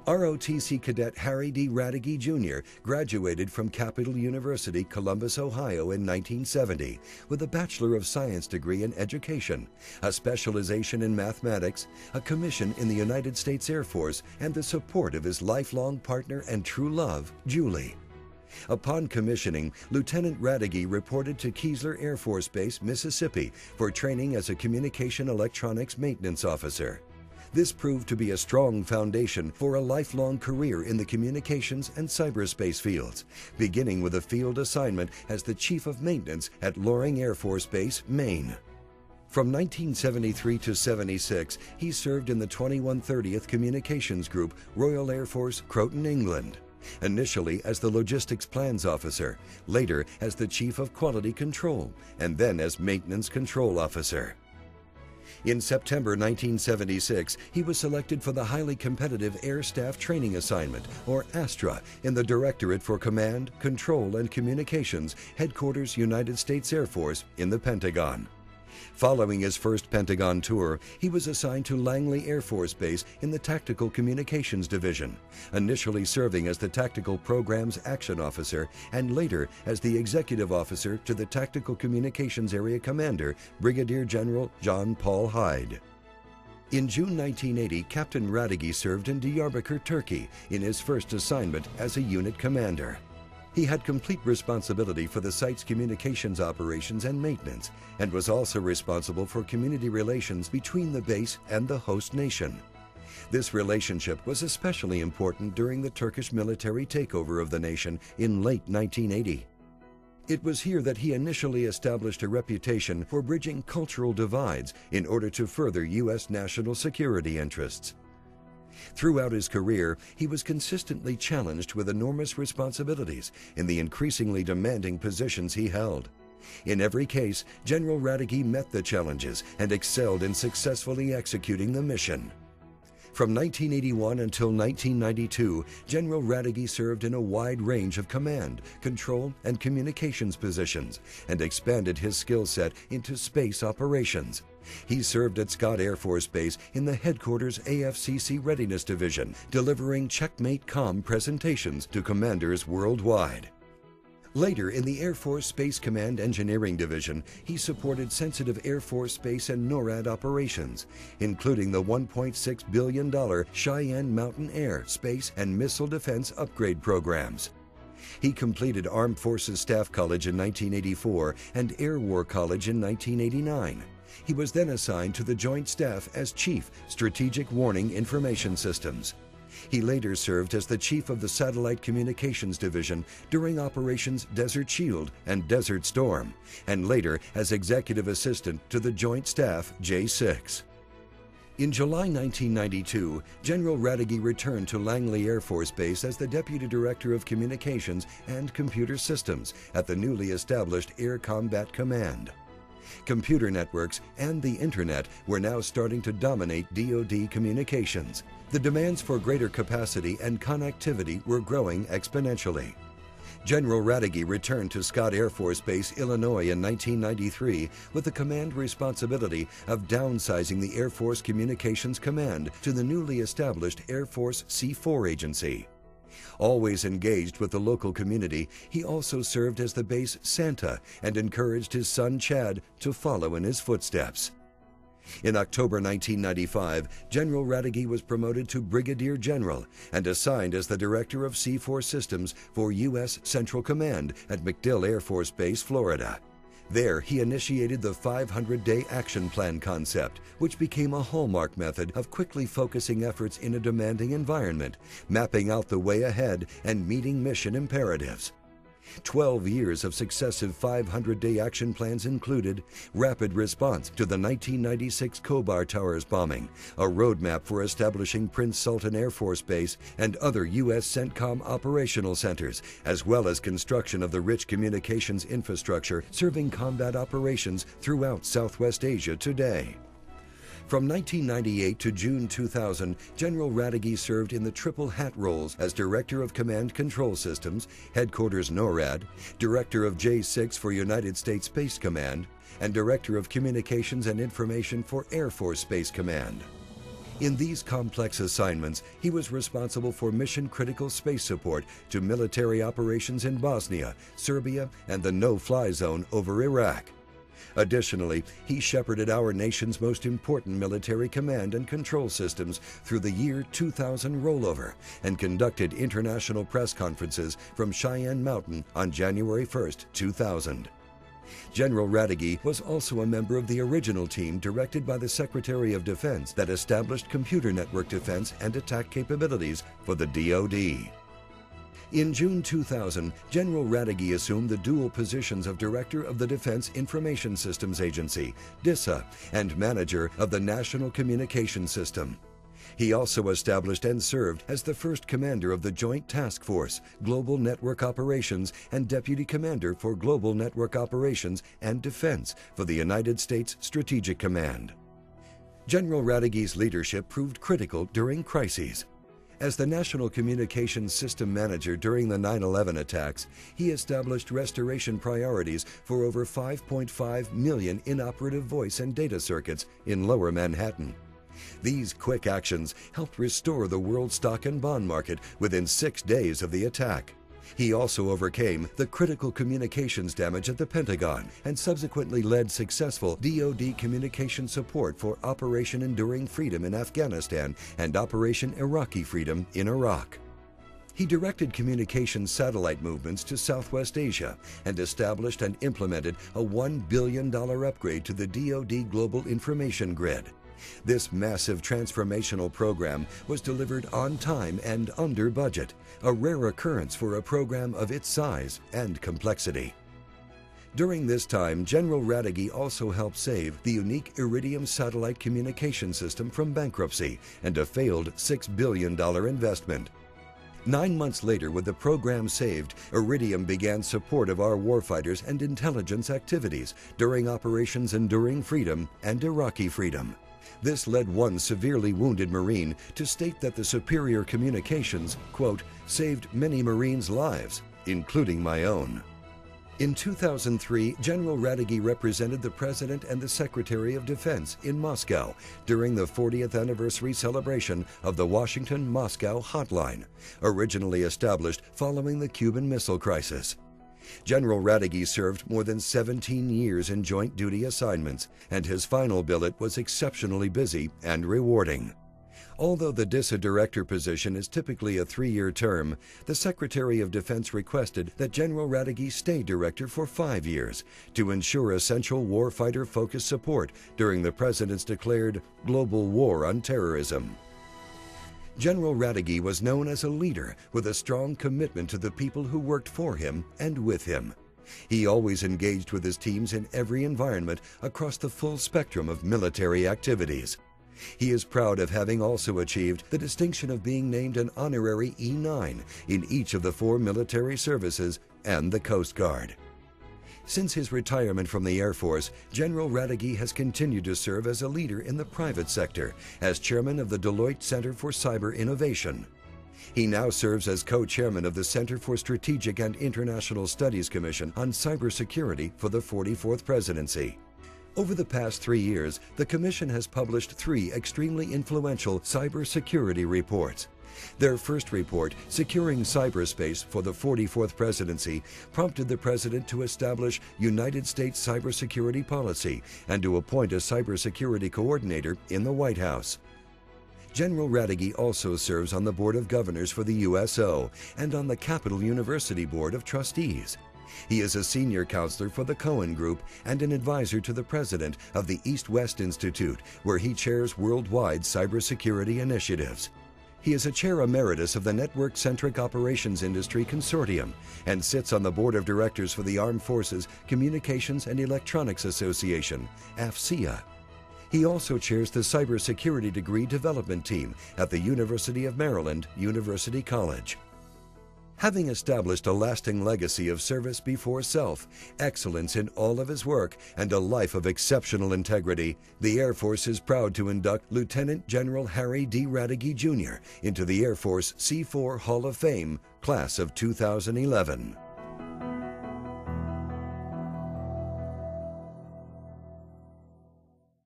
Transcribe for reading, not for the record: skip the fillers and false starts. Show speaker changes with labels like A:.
A: ROTC cadet Harry D. Raduege Jr. graduated from Capital University, Columbus, Ohio in 1970 with a Bachelor of Science degree in education, a specialization in mathematics, a commission in the United States Air Force, and the support of his lifelong partner and true love, Julie. Upon commissioning, Lieutenant Raduege reported to Keesler Air Force Base, Mississippi, for training as a communication electronics maintenance officer. This proved to be a strong foundation for a lifelong career in the communications and cyberspace fields, beginning with a field assignment as the Chief of Maintenance at Loring Air Force Base, Maine. From 1973 to 76, he served in the 2130th Communications Group, Royal Air Force, Croton, England. Initially as the Logistics Plans Officer, later as the Chief of Quality Control, and then as Maintenance Control Officer. In September 1976, he was selected for the highly competitive Air Staff Training Assignment, or ASTRA, in the Directorate for Command, Control, and Communications, Headquarters United States Air Force, in the Pentagon. Following his first Pentagon tour, he was assigned to Langley Air Force Base in the Tactical Communications Division, initially serving as the Tactical Programs Action Officer and later as the Executive Officer to the Tactical Communications Area Commander, Brigadier General John Paul Hyde. In June 1980, Captain Raduege served in Diyarbakir, Turkey, in his first assignment as a unit commander. He had complete responsibility for the site's communications operations and maintenance, and was also responsible for community relations between the base and the host nation. This relationship was especially important during the Turkish military takeover of the nation in late 1980. It was here that he initially established a reputation for bridging cultural divides in order to further U.S. national security interests. Throughout his career, he was consistently challenged with enormous responsibilities in the increasingly demanding positions he held. In every case, General Raduege met the challenges and excelled in successfully executing the mission. From 1981 until 1992, General Raduege served in a wide range of command, control, and communications positions and expanded his skill set into space operations. He served at Scott Air Force Base in the Headquarters AFCC Readiness Division, delivering Checkmate Com presentations to commanders worldwide. Later, in the Air Force Space Command Engineering Division, he supported sensitive Air Force Space and NORAD operations, including the $1.6 billion Cheyenne Mountain Air, Space, and Missile Defense upgrade programs. He completed Armed Forces Staff College in 1984 and Air War College in 1989. He was then assigned to the Joint Staff as Chief, Strategic Warning Information Systems. He later served as the Chief of the Satellite Communications Division during Operations Desert Shield and Desert Storm, and later as Executive Assistant to the Joint Staff J6. In July 1992, General Raduege returned to Langley Air Force Base as the Deputy Director of Communications and Computer Systems at the newly established Air Combat Command. Computer networks and the Internet were now starting to dominate DoD communications. The demands for greater capacity and connectivity were growing exponentially. General Raduege returned to Scott Air Force Base, Illinois in 1993 with the command responsibility of downsizing the Air Force Communications Command to the newly established Air Force C4 agency. Always engaged with the local community, he also served as the base Santa and encouraged his son Chad to follow in his footsteps. In October 1995, General Raduege was promoted to Brigadier General and assigned as the Director of C4 Systems for U.S. Central Command at MacDill Air Force Base, Florida. There, he initiated the 500-day action plan concept, which became a hallmark method of quickly focusing efforts in a demanding environment, mapping out the way ahead, and meeting mission imperatives. 12 years of successive 500-day action plans included rapid response to the 1996 Khobar Towers bombing, a roadmap for establishing Prince Sultan Air Force Base and other U.S. CENTCOM operational centers, as well as construction of the rich communications infrastructure serving combat operations throughout Southwest Asia today. From 1998 to June 2000, General Raduege served in the triple hat roles as Director of Command Control Systems, Headquarters NORAD, Director of J6 for United States Space Command, and Director of Communications and Information for Air Force Space Command. In these complex assignments, he was responsible for mission-critical space support to military operations in Bosnia, Serbia, and the no-fly zone over Iraq. Additionally, he shepherded our nation's most important military command and control systems through the year 2000 rollover and conducted international press conferences from Cheyenne Mountain on January 1, 2000. General Raduege was also a member of the original team directed by the Secretary of Defense that established computer network defense and attack capabilities for the DoD. In June 2000, General Raduege assumed the dual positions of Director of the Defense Information Systems Agency, DISA, and Manager of the National Communications System. He also established and served as the first commander of the Joint Task Force, Global Network Operations, and Deputy Commander for Global Network Operations and Defense for the United States Strategic Command. General Raduege's leadership proved critical during crises. As the National Communications System Manager during the 9/11 attacks, he established restoration priorities for over 5.5 million inoperative voice and data circuits in Lower Manhattan. These quick actions helped restore the world stock and bond market within 6 days of the attack. He also overcame the critical communications damage at the Pentagon and subsequently led successful DoD communication support for Operation Enduring Freedom in Afghanistan and Operation Iraqi Freedom in Iraq. He directed communications satellite movements to Southwest Asia and established and implemented a $1 billion upgrade to the DoD Global Information Grid. This massive transformational program was delivered on time and under budget, a rare occurrence for a program of its size and complexity. During this time, General Raduege also helped save the unique Iridium satellite communication system from bankruptcy and a failed $6 billion investment. 9 months later, with the program saved, Iridium began support of our warfighters and intelligence activities during Operations Enduring Freedom and Iraqi Freedom. This led one severely wounded Marine to state that the superior communications, quote, saved many Marines' lives, including my own. In 2003, General Raduege represented the President and the Secretary of Defense in Moscow during the 40th anniversary celebration of the Washington-Moscow Hotline, originally established following the Cuban Missile Crisis. General Raduege served more than 17 years in joint duty assignments, and his final billet was exceptionally busy and rewarding. Although the DISA director position is typically a 3-year term, the Secretary of Defense requested that General Raduege stay director for 5 years to ensure essential warfighter-focused support during the President's declared global war on terrorism. General Raduege was known as a leader with a strong commitment to the people who worked for him and with him. He always engaged with his teams in every environment across the full spectrum of military activities. He is proud of having also achieved the distinction of being named an honorary E9 in each of the 4 military services and the Coast Guard. Since his retirement from the Air Force, General Raduege has continued to serve as a leader in the private sector as chairman of the Deloitte Center for Cyber Innovation. He now serves as co-chairman of the Center for Strategic and International Studies Commission on Cybersecurity for the 44th Presidency. Over the past 3 years, the Commission has published 3 extremely influential cybersecurity reports. Their first report, Securing Cyberspace for the 44th Presidency, prompted the President to establish United States cybersecurity policy and to appoint a cybersecurity coordinator in the White House. General Raduege also serves on the Board of Governors for the USO and on the Capital University Board of Trustees. He is a senior counselor for the Cohen Group and an advisor to the president of the East-West Institute, where he chairs worldwide cybersecurity initiatives. He is a chair emeritus of the Network-Centric Operations Industry Consortium and sits on the board of directors for the Armed Forces Communications and Electronics Association, AFCEA. He also chairs the Cybersecurity Degree Development Team at the University of Maryland, University College. Having established a lasting legacy of service before self, excellence in all of his work, and a life of exceptional integrity, the Air Force is proud to induct Lieutenant General Harry D. Raduege, Jr. into the Air Force C4 Hall of Fame, Class of 2011.